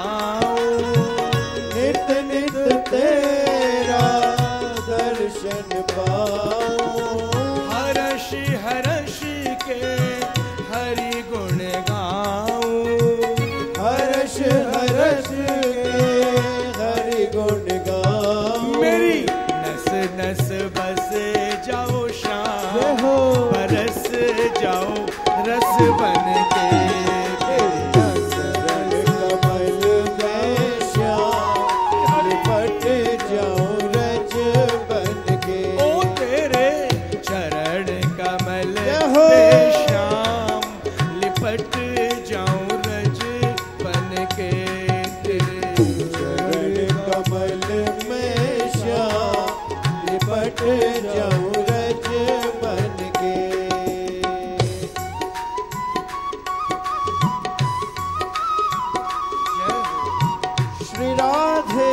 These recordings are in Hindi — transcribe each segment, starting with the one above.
गाऊं, नित नित तेरा दर्शन पाऊं। हर्ष हर्ष के हरि गुण गाऊं, हर्ष हर्ष के हरि गुण गाऊं। मेरी नस नस बस जाओ श्याम, बरस जाओ रस बन के। चरण कमल में श्याम, लिपट जाऊं रज बन के। ओ तेरे चरण कमल हो। में श्याम, लिपट जाऊं रज बन के। चरण कमल में श्याम, लिपट जाऊं रज बन के। श्री राधे।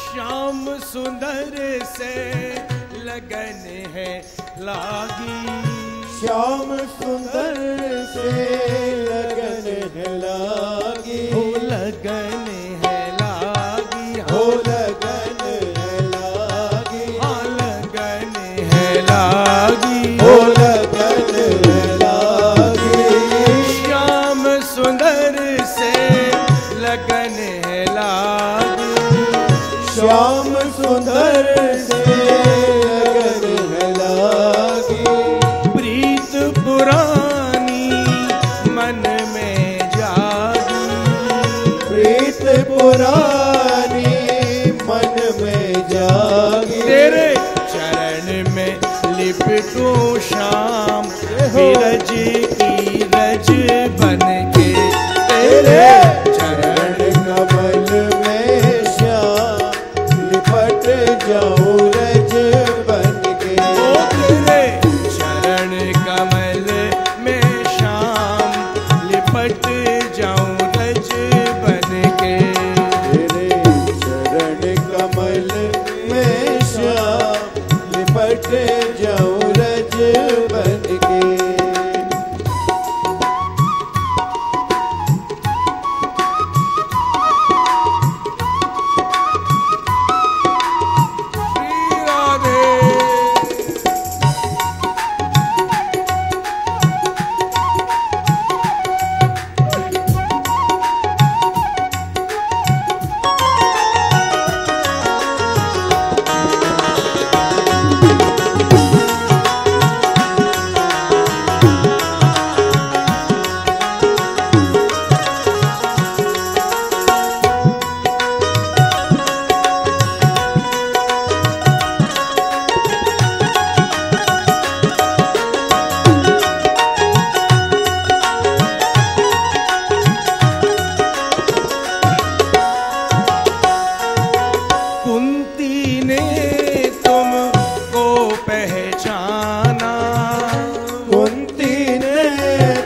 श्याम सुंदर से लगन है लागी, श्याम सुंदर से लगन है लागी। हो लगन है लागी, हो लगन है लागी। हाँ लगन है लागी, हो लगन है लागी। श्याम सुंदर से लगन है लागी, श्याम सुंदर से लगन है लागी। प्रीत पुरानी मन में जागी, प्रीत पुरानी मन में जागी। तेरे चरण में लिपटूं श्याम, विरज की रज बन के। तेरे चरण कमल में श्याम, लिपट जाऊं रज बन के। ओ तेरे चरण कमल में श्याम, लिपट जाऊं रज बन के। तेरे चरण कमल में श्याम, लिपट जाऊं रज बन के। श्री राधे।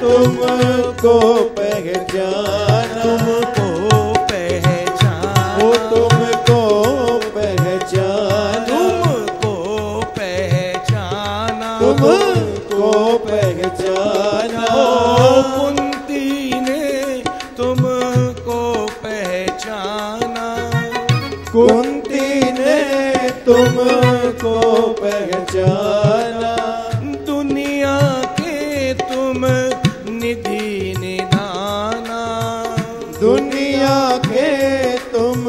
तुमको पहचाना, तुमको पहचाना, ओ तुमको पहचाना, तुमको पहचाना, तुमको पहचाना। ओ कुंती ने तुमको पहचाना, कुंती ने तुमको पहचाना। दुनिया के तुम निधि निधाना, दुनिया के तुम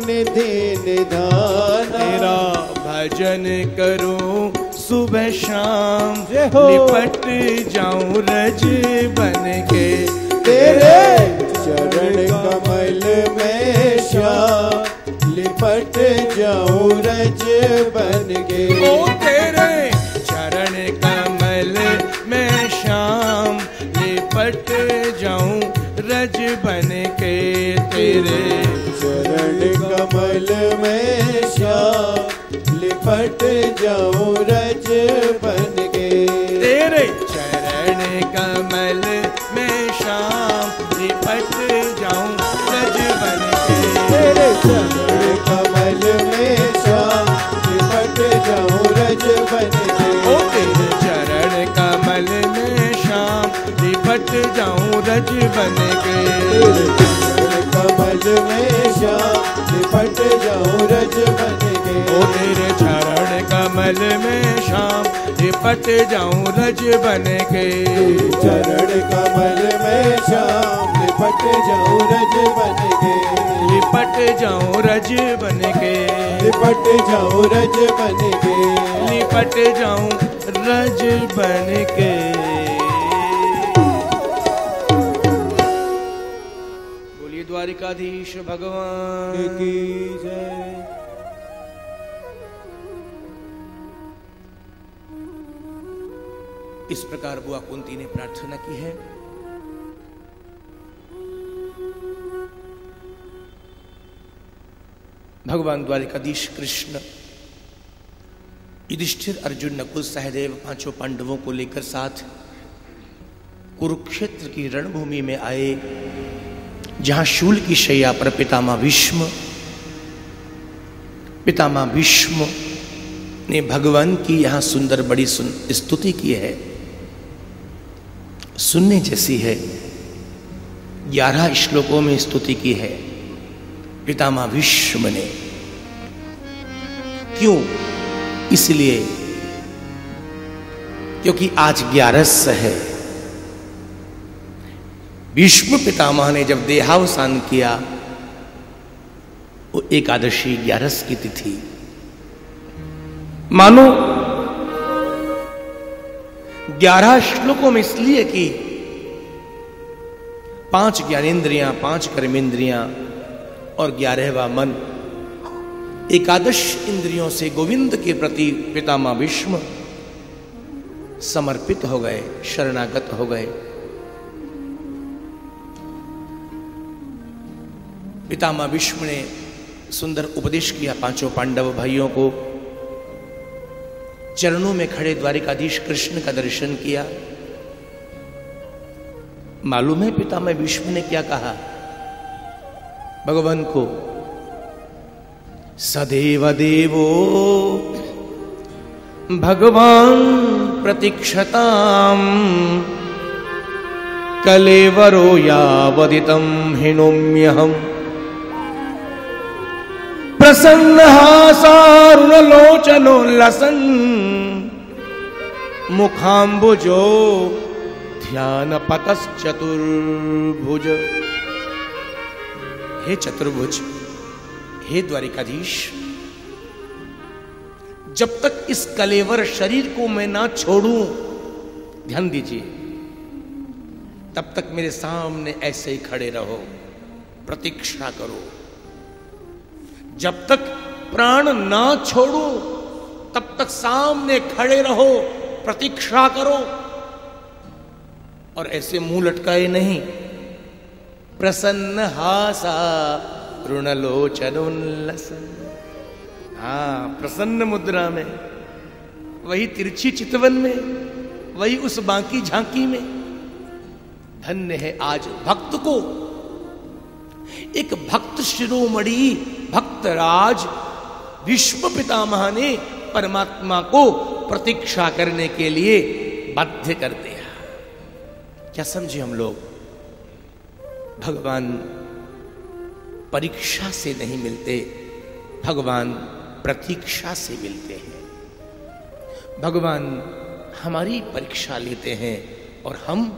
निधि निधाना। तेरा भजन भजन करूं सुबह शाम, जय हो। लिपट जाऊं रज बन के तेरे चरण कमल में श्याम, लिपट जाऊं रज बन के। ओ तेरे चरण कमल में श्याम, लिपट जाऊं रज बन के। तेरे चरण कमल में श्याम, लिपट जाऊं रज बन के। तेरे चरण कमल में श्याम, लिपट जाऊं रज बन के। तेरे चरण कमल में श्याम, लिपट जाऊं रज बन के। ओ तेरे चरण कमल में श्याम, लिपट जाऊं रज बन के। तेरे चरण कमल में श्याम, लिपट जाऊं रज बन के। ओ तेरे चरण कमल में श्याम, लिपट जाऊं रज बन के। चरण कमल में श्याम, लिपट जाऊं रज बन के। लिपट जाऊं रज बन के। लिपट जाऊं रज बन के। लिपट जाऊं रज बन के। बोलिए द्वारिकाधीश भगवान की जय। इस प्रकार बुआ कुंती ने प्रार्थना की है। भगवान द्वारिकाधीश कृष्ण युधिष्ठिर, अर्जुन, नकुल, सहदेव पांचों पांडवों को लेकर साथ कुरुक्षेत्र की रणभूमि में आए, जहां शूल की शैया पर पितामह भीष्म ने भगवान की यहां सुंदर बड़ी स्तुति की है, सुनने जैसी है। 11 श्लोकों में स्तुति की है पितामह भीष्म ने। क्यों? इसलिए क्योंकि आज 11 है। भीष्म पितामह ने जब देहावसान किया, वो एकादशी 11 की तिथि। मानो 11 श्लोकों में इसलिए कि 5 ज्ञानेंद्रियां, 5 कर्मेंद्रियां और 11वां मन, एकादश इंद्रियों से गोविंद के प्रति पितामह भीष्म समर्पित हो गए, शरणागत हो गए। पितामह भीष्म ने सुंदर उपदेश किया पांचों पांडव भाइयों को। चरणों में खड़े द्वारिकाधीश कृष्ण का दर्शन किया। मालूम है पितामह भीष्म ने क्या कहा भगवान को? सदैव देवो भगवान प्रतीक्षताम, कलेवरो यावदितं हिनोम्यहम्। प्रसन्नहासारुणलोचनोल्लसन्, मुखाम्बुजो ध्यानपतश्चतुर्भुज। हे चतुर्भुज, हे द्वारिकाधीश, जब तक इस कलेवर शरीर को मैं ना छोड़ूं, ध्यान दीजिए, तब तक मेरे सामने ऐसे ही खड़े रहो, प्रतीक्षा करो। जब तक प्राण ना छोड़ूं, तब तक सामने खड़े रहो, प्रतीक्षा करो। और ऐसे मुंह लटकाए नहीं। प्रसन्न हासा ऋणलोचनोल्लसन, हाँ, प्रसन्न मुद्रा में, वही तिरछी चितवन में, वही उस बांकी झांकी में। धन्य है आज भक्त को, एक भक्त शिरोमणि भक्तराज भीष्म पितामह ने परमात्मा को प्रतीक्षा करने के लिए बाध्य कर दिया। क्या समझे हम लोग? भगवान परीक्षा से नहीं मिलते, भगवान प्रतीक्षा से मिलते हैं। भगवान हमारी परीक्षा लेते हैं और हम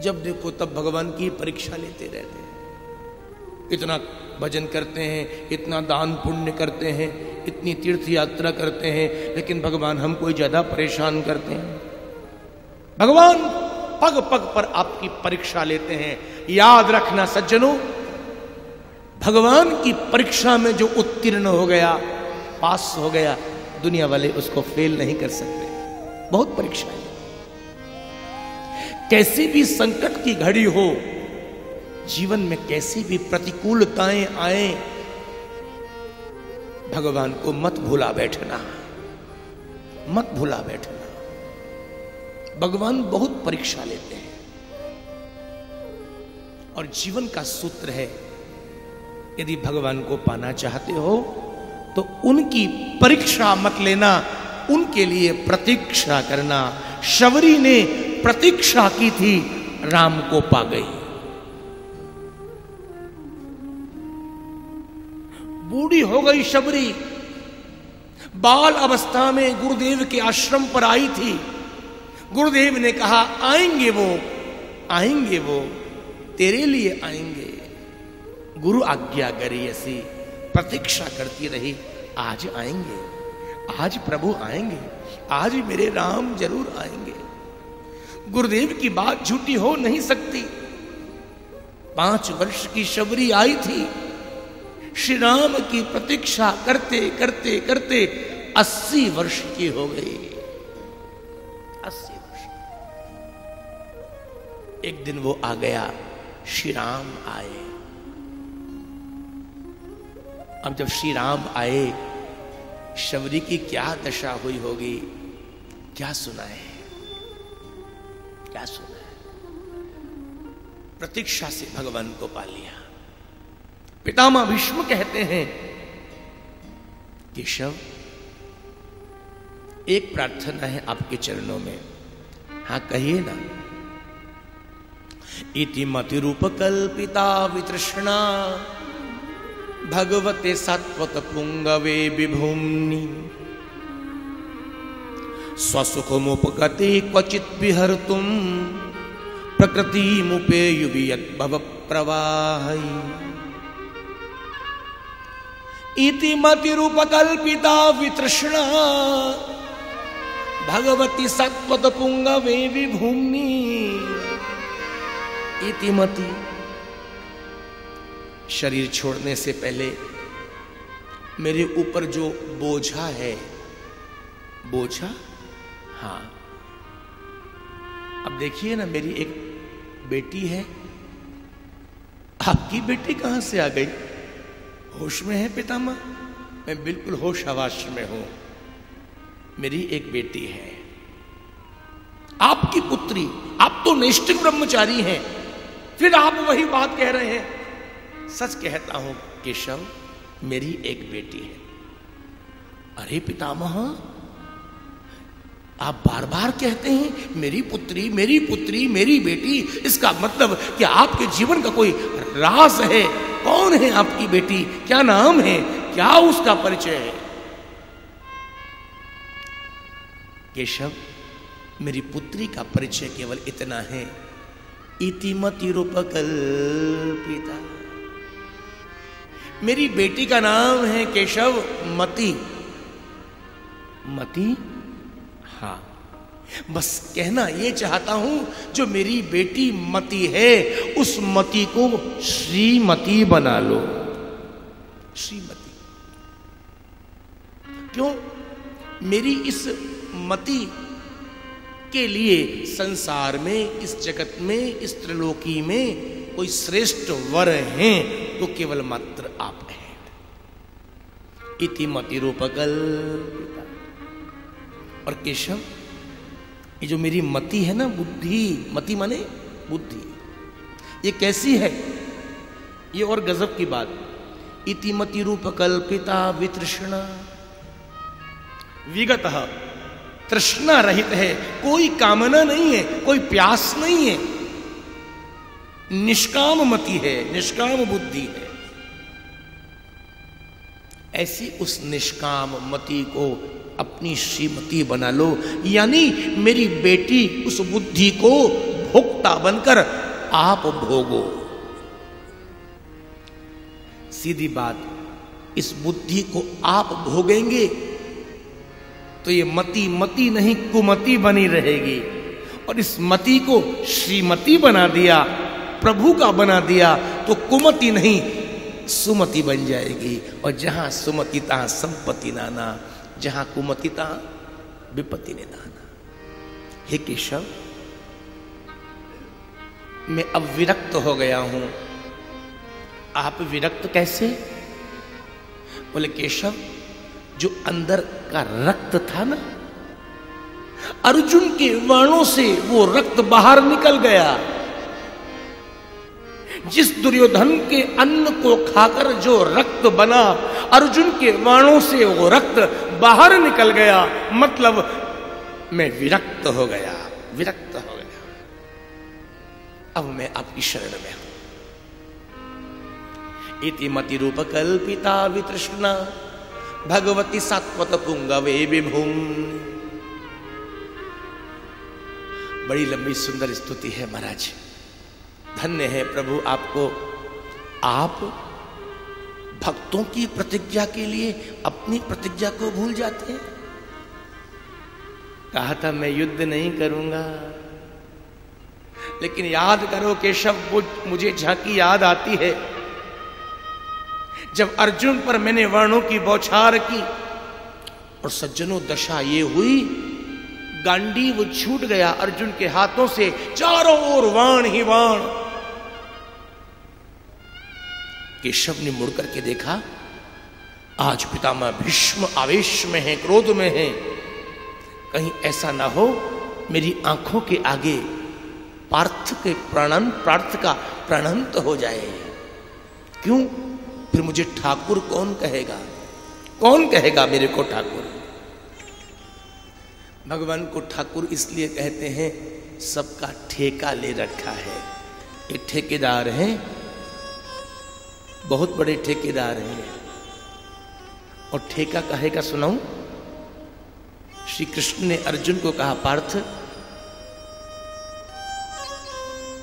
जब देखो तब भगवान की परीक्षा लेते रहते हैं। इतना भजन करते हैं, इतना दान पुण्य करते हैं, इतनी तीर्थ यात्रा करते हैं, लेकिन भगवान हमको ज्यादा परेशान करते हैं। भगवान पग पग पर आपकी परीक्षा लेते हैं। याद रखना सज्जनों, भगवान की परीक्षा में जो उत्तीर्ण हो गया, पास हो गया, दुनिया वाले उसको फेल नहीं कर सकते। बहुत परीक्षा है। कैसी भी संकट की घड़ी हो, जीवन में कैसी भी प्रतिकूलताएं आए, भगवान को मत भुला बैठना, मत भुला बैठना। भगवान बहुत परीक्षा लेते हैं और जीवन का सूत्र है, यदि भगवान को पाना चाहते हो तो उनकी परीक्षा मत लेना, उनके लिए प्रतीक्षा करना। शबरी ने प्रतीक्षा की थी, राम को पा गई। बूढ़ी हो गई शबरी, बाल अवस्था में गुरुदेव के आश्रम पर आई थी। गुरुदेव ने कहा आएंगे वो, आएंगे वो, तेरे लिए आएंगे। गुरु आज्ञा करी, ऐसी प्रतीक्षा करती रही। आज आएंगे, आज प्रभु आएंगे, आज मेरे राम जरूर आएंगे। गुरुदेव की बात झूठी हो नहीं सकती। 5 वर्ष की शबरी आई थी, श्री राम की प्रतीक्षा करते करते करते 80 वर्ष की हो गई। 80 वर्ष। एक दिन वो आ गया, श्री राम आए। अब जब श्री राम आए, शबरी की क्या दशा हुई होगी, क्या सुना है, क्या सुना है। प्रतीक्षा से भगवान को पा लिया। पितामह भीष्म कहते हैं, केशव एक प्रार्थना है आपके चरणों में। हाँ कहिए ना। इति मति रूप कल्पिता वितृष्णा भगवते सात्वत पुंगवे विभूम्नि स्वसुखमुपगते क्वचित विहर्तुम प्रकृति मुपेयुवियत भव प्रवाहै। इति मति रूप कल्पिता वितृष्णा भगवती सात्वत पुंगवे विभूम्नि। इति मति, शरीर छोड़ने से पहले मेरे ऊपर जो बोझा है, बोझा, हाँ। अब देखिए ना, मेरी एक बेटी है। आपकी बेटी कहां से आ गई? होश में है पितामह? मैं बिल्कुल होश हवास में हूं। मेरी एक बेटी है, आपकी पुत्री। आप तो नैष्ठिक ब्रह्मचारी हैं, फिर आप वही बात कह रहे हैं। सच कहता हूं केशव, मेरी एक बेटी है। अरे पितामह, आप बार बार कहते हैं मेरी पुत्री, मेरी पुत्री, मेरी बेटी। इसका मतलब कि आपके जीवन का कोई राज है। कौन है आपकी बेटी? क्या नाम है? क्या उसका परिचय है? केशव, मेरी पुत्री का परिचय केवल इतना है, इति मति रूप कल्पिता। मेरी बेटी का नाम है केशव मति। मति, हाँ। बस कहना ये चाहता हूं, जो मेरी बेटी मति है, उस मति को श्रीमती बना लो। श्रीमती। क्यों? मेरी इस मति के लिए संसार में, इस जगत में, इस त्रिलोकी में कोई श्रेष्ठ वर हैं तो केवल मात्र आप हैं। इति मति रूप कल्पिता। और केशव, ये जो मेरी मति है ना, बुद्धि, मति माने बुद्धि, ये कैसी है? ये और गजब की बात। इति मति रूप कल्पिता वितृष्णा, विगतः तृष्णा रहित है। कोई कामना नहीं है, कोई प्यास नहीं है। निष्काम मति है, निष्काम बुद्धि है। ऐसी उस निष्काम मति को अपनी श्रीमती बना लो। यानी मेरी बेटी उस बुद्धि को भोक्ता बनकर आप भोगो। सीधी बात, इस बुद्धि को आप भोगेंगे तो ये मति मति नहीं कुमति बनी रहेगी, और इस मति को श्रीमती बना दिया, प्रभु का बना दिया, तो कुमति नहीं सुमति बन जाएगी। और जहां सुमति तहां संपत्ति नाना, जहां कुमति तहां विपत्ति ने नाना। हे केशव, मैं अब विरक्त हो गया हूं। आप विरक्त कैसे? बोले केशव, जो अंदर का रक्त था ना, अर्जुन के बाणों से वो रक्त बाहर निकल गया। जिस दुर्योधन के अन्न को खाकर जो रक्त बना, अर्जुन के बाणों से वो रक्त बाहर निकल गया। मतलब मैं विरक्त हो गया, विरक्त हो गया। अब मैं आपकी शरण में हूं। इति मति रूप कल्पिता वितृष्णा भगवती सात्वत पुंगवे विभुम। बड़ी लंबी सुंदर स्तुति है महाराज। धन्य है प्रभु आपको। आप भक्तों की प्रतिज्ञा के लिए अपनी प्रतिज्ञा को भूल जाते हैं। कहा था मैं युद्ध नहीं करूंगा, लेकिन याद करो केशव, मुझे झांकी याद आती है जब अर्जुन पर मैंने वर्णों की बौछार की और सज्जनों दशा ये हुई, गांडीव छूट गया अर्जुन के हाथों से, चारों ओर वाण ही वाण। केशव ने मुड़ करके देखा, आज पितामह भीष्म आवेश में है, क्रोध में है। कहीं ऐसा ना हो मेरी आंखों के आगे पार्थ का प्राणांत हो जाए। क्यों? फिर मुझे ठाकुर कौन कहेगा? कौन कहेगा मेरे को ठाकुर? भगवान को ठाकुर इसलिए कहते हैं, सबका ठेका ले रखा है। एक ठेकेदार हैं, बहुत बड़े ठेकेदार हैं। और ठेका कहेगा सुनाऊं? श्री कृष्ण ने अर्जुन को कहा, पार्थ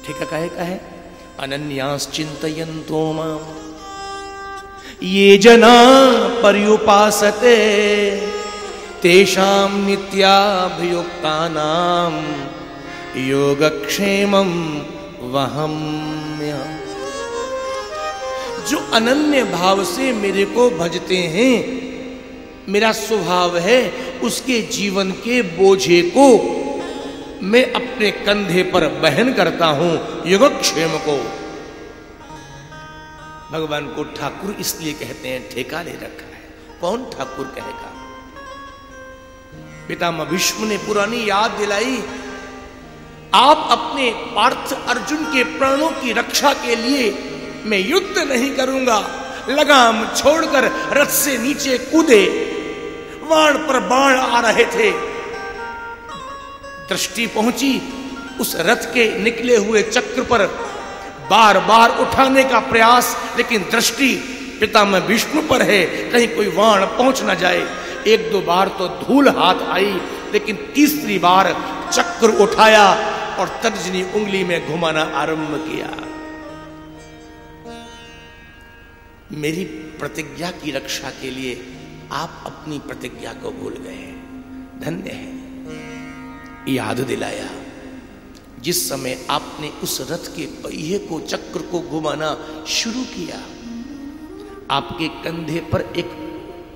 ठेका कहेगा है, अनन्यास चिंतयन्तो माम ये जना पर्युपासते तेषां नित्याभियुक्तानां योगक्षेमं वहम्यहम्। जो अनन्य भाव से मेरे को भजते हैं, मेरा स्वभाव है उसके जीवन के बोझे को मैं अपने कंधे पर वहन करता हूं, योगक्षेम को। भगवान को ठाकुर इसलिए कहते हैं, ठेका ले रखा है। कौन ठाकुर कहेगा? पितामह भीष्म ने पुरानी याद दिलाई, आप अपने पार्थ अर्जुन के प्राणों की रक्षा के लिए मैं युद्ध नहीं करूंगा। लगाम छोड़कर रथ से नीचे कूदे, बाण पर बाण आ रहे थे। दृष्टि पहुंची उस रथ के निकले हुए चक्र पर, बार बार उठाने का प्रयास, लेकिन दृष्टि पितामह भीष्म पर है, कहीं कोई बाण पहुंच ना जाए। एक दो बार तो धूल हाथ आई, लेकिन तीसरी बार चक्र उठाया और तर्जनी उंगली में घुमाना आरंभ किया। मेरी प्रतिज्ञा की रक्षा के लिए आप अपनी प्रतिज्ञा को भूल गए। धन्य है, याद दिलाया। जिस समय आपने उस रथ के पहिए को, चक्र को घुमाना शुरू किया, आपके कंधे पर एक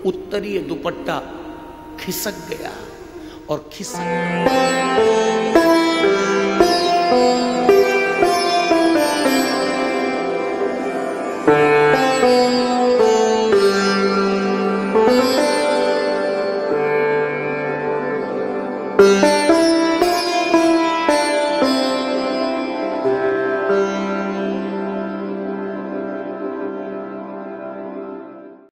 उत्तरीय दुपट्टा खिसक गया और खिसक